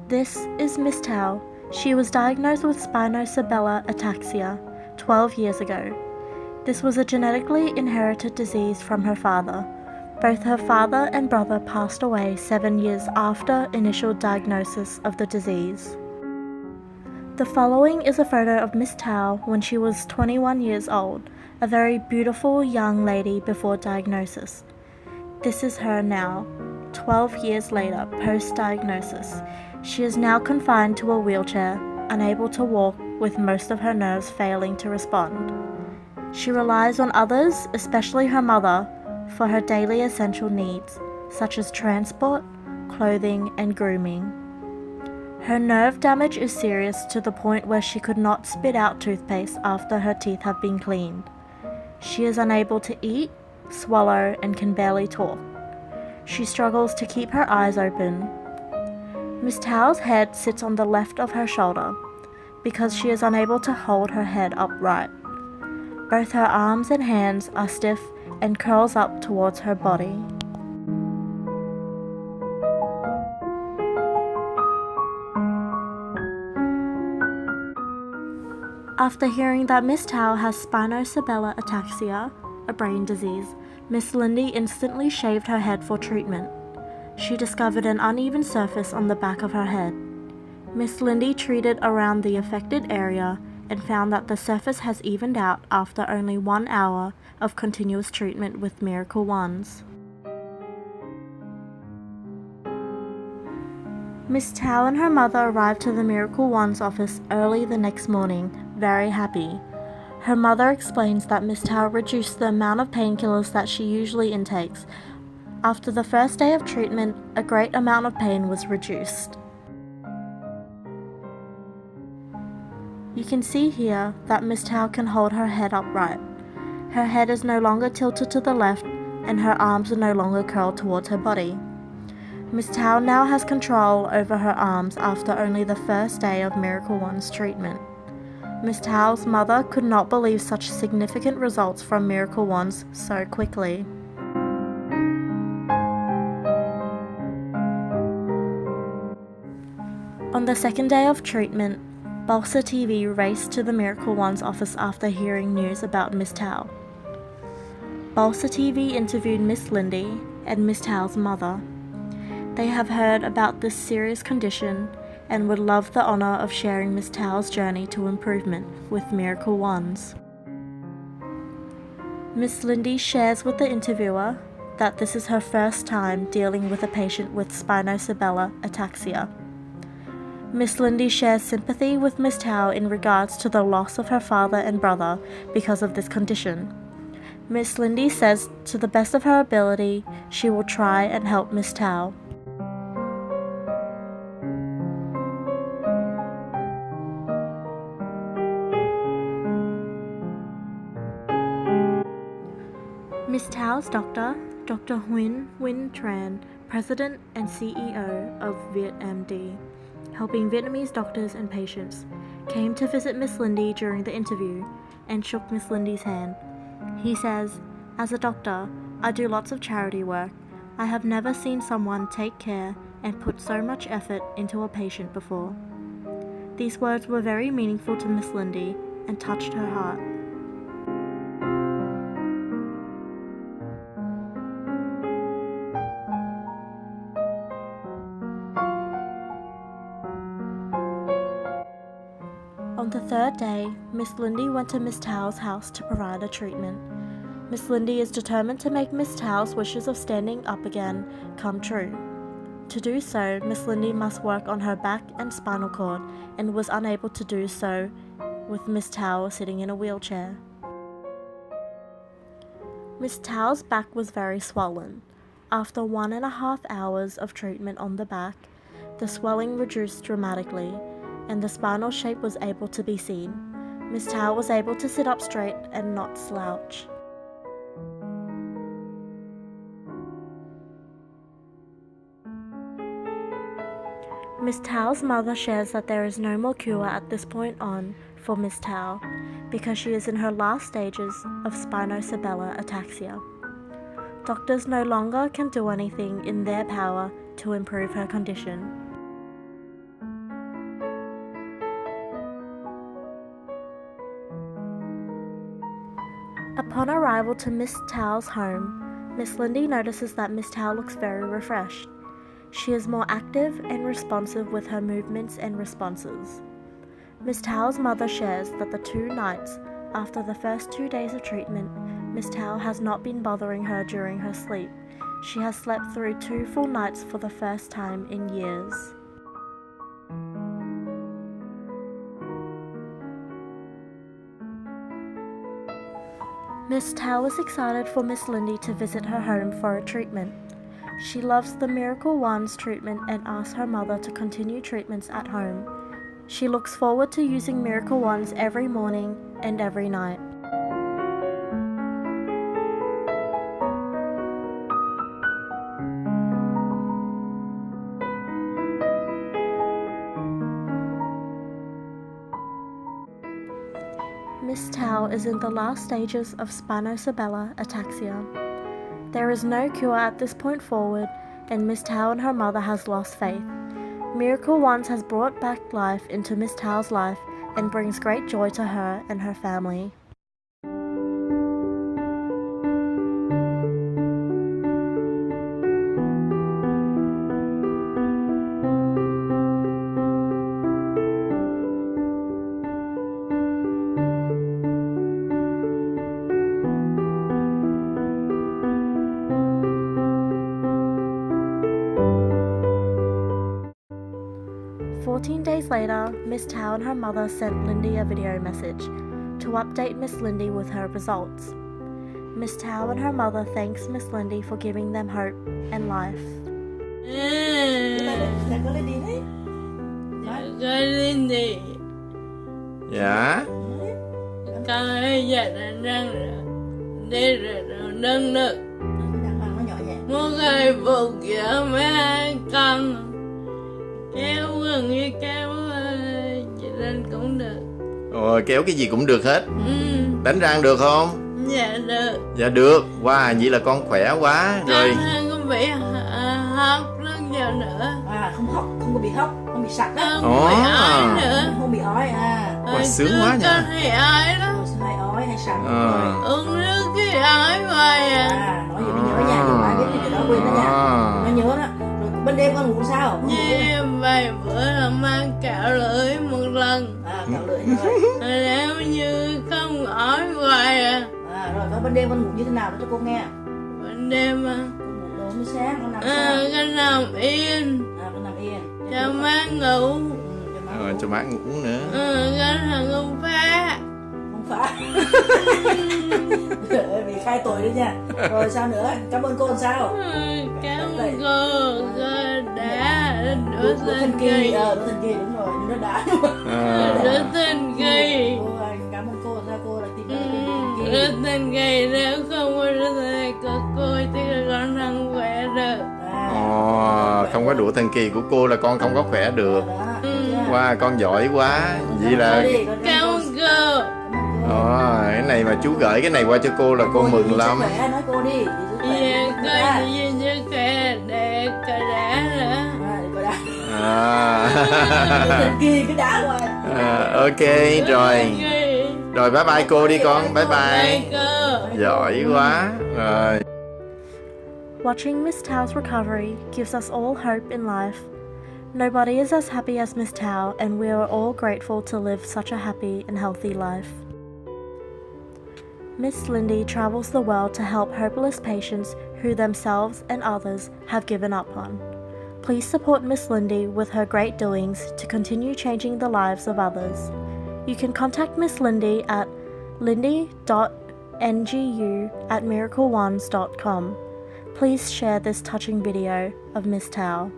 This is Ms Tao. She was diagnosed with Spinocerebella ataxia 12 years ago. This was a genetically inherited disease from her father. Both her father and brother passed away 7 years after initial diagnosis of the disease. The following is a photo of Ms Tao when she was 21 years old, a very beautiful young lady before diagnosis. This is her now, 12 years later, post-diagnosis. She is now confined to a wheelchair, unable to walk, with most of her nerves failing to respond. She relies on others, especially her mother, for her daily essential needs, such as transport, clothing, and grooming. Her nerve damage is serious to the point where she could not spit out toothpaste after her teeth have been cleaned. She is unable to eat, swallow, and can barely talk. She struggles to keep her eyes open. Ms Tao's head sits on the left of her shoulder because she is unable to hold her head upright. Both her arms and hands are stiff and curls up towards her body. After hearing that Ms Tao has Spinocerebella ataxia, a brain disease, Ms Lyndy instantly shaved her head for treatment. She discovered an uneven surface on the back of her head. Ms Lyndy treated around the affected area and found that the surface has evened out after only 1 hour of continuous treatment with Miracle Wands. Ms Tao and her mother arrived to the Miracle Wands office early the next morning, very happy. Her mother explains that Ms Tao reduced the amount of painkillers that she usually intakes. After the first day of treatment, a great amount of pain was reduced. You can see here that Ms Tao can hold her head upright. Her head is no longer tilted to the left and her arms are no longer curled towards her body. Ms Tao now has control over her arms after only the first day of Miracle Wands treatment. Ms Tao's mother could not believe such significant results from Miracle Wands so quickly. On the second day of treatment, Balsa TV raced to the Miracle Wands office after hearing news about Ms Tao. Balsa TV interviewed Ms Lyndy and Ms Tao's mother. They have heard about this serious condition and would love the honor of sharing Ms Tao's journey to improvement with Miracle Wands. Ms Lyndy shares with the interviewer that this is her first time dealing with a patient with Spinocerebella ataxia. Ms Lyndy shares sympathy with Ms Tao in regards to the loss of her father and brother because of this condition. Ms Lyndy says to the best of her ability, she will try and help Ms Tao. Ms Tao's doctor, Dr. Huynh Nguyen Tran, President and CEO of VietMD, helping Vietnamese doctors and patients, came to visit Ms Lyndy during the interview and shook Ms Lyndy's hand. He says, "As a doctor, I do lots of charity work. I have never seen someone take care and put so much effort into a patient before." These words were very meaningful to Ms Lyndy and touched her heart. On the third day, Ms Lyndy went to Ms Tao's house to provide a treatment. Ms Lyndy is determined to make Ms Tao's wishes of standing up again come true. To do so, Ms Lyndy must work on her back and spinal cord and was unable to do so with Ms Tao sitting in a wheelchair. Ms Tao's back was very swollen. After 1.5 hours of treatment on the back, the swelling reduced dramatically and the spinal shape was able to be seen. Ms Tao was able to sit up straight and not slouch. Ms Tao's mother shares that there is no more cure at this point on for Ms Tao because she is in her last stages of Spinocerebella ataxia. Doctors no longer can do anything in their power to improve her condition. Upon arrival to Miss Tao's home, Ms Lyndy notices that Miss Tao looks very refreshed. She is more active and responsive with her movements and responses. Miss Tao's mother shares that the 2 nights after the first 2 days of treatment, Miss Tao has not been bothering her during her sleep. She has slept through 2 full nights for the first time in years. Miss Tao is excited for Ms Lyndy to visit her home for a treatment. She loves the Miracle Wands treatment and asks her mother to continue treatments at home. She looks forward to using Miracle Wands every morning and every night. Miss Tao is in the last stages of Spinocerebella ataxia. There is no cure at this point forward, and Miss Tao and her mother has lost faith. Miracle Wands has brought back life into Miss Tao's life and brings great joy to her and her family. Days later, Miss Tao and her mother sent Lyndy a video message to update Ms Lyndy with her results. Miss Tao and her mother thanks Ms Lyndy for giving them hope and life. Lyndy. Dạ. Con ấy giờ đang đi rồi nâng nực. Muốn gây buộc vợ mấy con. Kéo gần như kéo chị lên cũng được. Kéo cái gì cũng được hết. Đánh răng được không? Dạ được. Dạ được. Wow, vậy là con khỏe quá rồi. Con không bị hóc rất nhiều nữa. Không hóc, không có bị hóc, không bị sặc đó. Không bị ói nữa. Không bị ói Wow, sướng quá nha. Con hay ói đó. Hay ói hay sặc. Uống nước cái ói hoài nói gì mới nhớ nha, đừng ai biết cái chuyện đó quên đó nha. Nó nhớ đó. Rồi bên đêm con ngủ sao? Như vài bữa là mang cạo lưỡi một lần. Cạo lưỡi rồi. Nếu như không ói hoài rồi bên đêm con ngủ như thế nào đó cho cô nghe. Bên đêm con ngủ đâu mới sáng, con nằm sao? Con nằm yên. Con nằm yên. Cho má ngủ. Cho má ngủ nữa. Con là không phá. Không phá. Bị khai tuổi đấy nha. Rồi sao nữa? Cảm ơn cô làm sao? Cảm ơn cô đã đỡ thần kỳ. Thần kỳ đúng rồi, nó đã. Đỡ thần kỳ. Cảm ơn cô ra cô đã tìm ra đỡ thần kỳ, nếu không có đỡ thần kỳ của cô thì con không khỏe được. Không có đũa thần kỳ của cô là con không có khỏe được. Wow, con giỏi quá. Vậy là cảm ơn cô. Cái này mà chú gửi cái này qua cho cô là cô mừng lắm. Nói cô đi. Dạ, con gì sức khỏe để cờ đá nữa. Thần kỳ cái đá rồi. Ok rồi. Rồi bye bye cô đi con. Bye bye. Giỏi quá. Rồi. Watching Miss Tao's recovery gives us all hope in life. Nobody is as happy as Miss Tao, and we are all grateful to live such a happy and healthy life. Ms Lyndy travels the world to help hopeless patients who themselves and others have given up on. Please support Ms Lyndy with her great doings to continue changing the lives of others. You can contact Ms Lyndy at lyndy.ngu@miraclewands.com. Please share this touching video of Miss Tao.